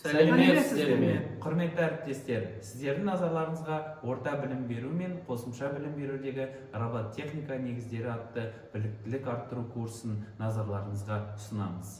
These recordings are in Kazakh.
Сәлеметсіздер ме? Құрметті әріптестер, сіздердің назарларыңызға орта білім беру мен қосымша білім берудегі робототехника негіздері атты біліктілік арттыру курсын назарларыңызға ұсынамыз.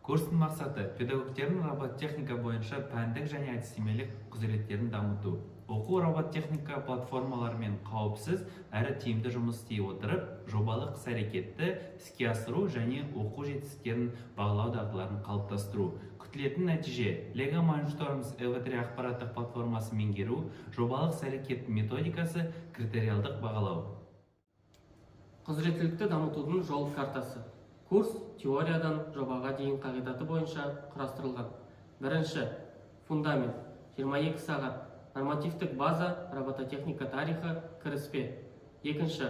Курстың мақсаты педагогтердің робототехника бойынша пәндік және әдістемелік құзыреттерін дамыту. Оқу робототехника платформаларымен қауіпсіз әрі тиімді жұмыс істей отырып, жобалық іс-әрекетті іске асыру және оқу жетістіктерін бағалау дағдыларын қалыптастыру. Күтілетін нәтиже Lego Mindstorms L3 ақпараттық платформасын меңгеру, жобалық іс-әрекет методикасы, критериалдық бағалау. Құзыреттілікті дамытудың жол картасы. Курс теориядан жобаға дейін қағидаты бойынша құрастырылған. Бірінші, фундамент, 22 сағат, нормативтік база, робототехника тарихы, кіріспе. Екінші,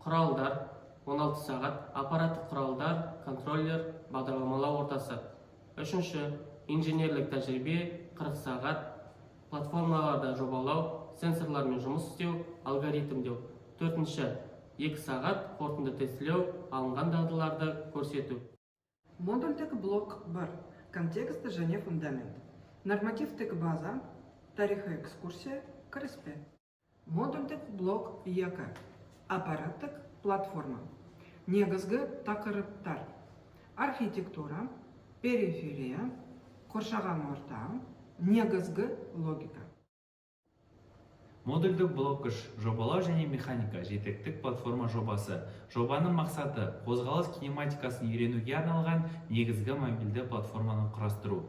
құралдар, 16 сағат, аппараттық құралдар, контроллер, бағдарламалау ортасы. Үшінші, инженерлік тәжірибе, 40 сағат, платформаларда жобалау, сенсорлармен жұмыс істеу, алгоритмдеу. Төртінші, 2 сағат, қорытынды тестілеу, алынған дағдыларды көрсету. Модульдік блок 1. Контекст және фундамент. Нормативтік база, тарихы экскурсия, кіріспе. Модульдік блок 2. Аппараттық платформа. Негізгі тақырыптар. Архитектура, периферия, қоршаған орта, негізгі логика. Модульдік блок 3. Жобалау және механика, жетектік платформа жобасы. Жобаның мақсаты қозғалыс кинематикасын үйренуге арналған негізгі мобильді платформаны құрастыру.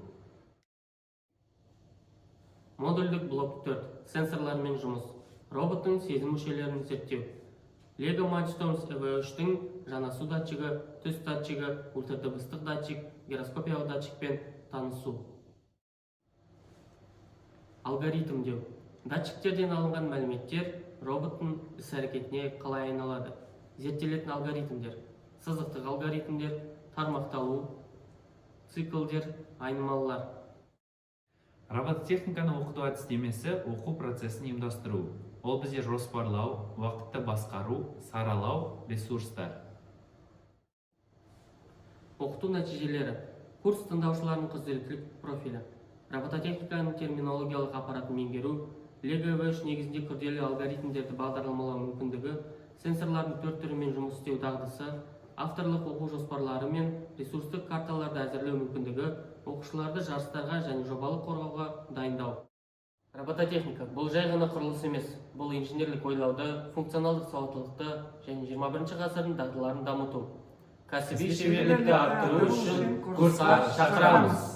Модульдік блок 4. Сенсорлармен жұмыс. Роботтың сезім мүшелерін зерттеу. Lego Mindstorms EV3-тің жанасу датчигі, түс датчигі, ультрадыбыстық датчик, гироскопиялық датчикпен танысу. Алгоритмдеу. Датчиктерден алынған мәліметтер роботтың іс-әрекетіне қалай айналады. Зерттелетін алгоритмдер. Сызықтық алгоритмдер, тармақталу, циклдер, айнымалылар. Робототехниканы оқыту әдістемесі оқу процесін ұйымдастыру. Ол бізде жоспарлау, уақытты басқару, саралау, ресурстар. Оқыту нәтижелері. Курс тыңдаушыларының құзыреттілік профилі. Робототехниканың терминологиялық аппаратын меңгеру, Lego EV3 негізінде күрделі алгоритмдерді бағдарламалау мүмкіндігі, сенсорлардың 4 түрімен жұмыс істеу дағдысы, авторлық оқу жоспарлары мен ресурстық карталарды әзірлеу мүмкіндігі, оқушыларды жарыстарға және жобалық қорғауға дайындау. Робототехника бұл жай ғана құрылыс емес, бұл инженерлік ойлауды, функционалдық сауаттылықты және 21 ғасырдың дағдыларын дамыту. Кәсіби шеберлікті арттыру үшін курсқа шақырамыз.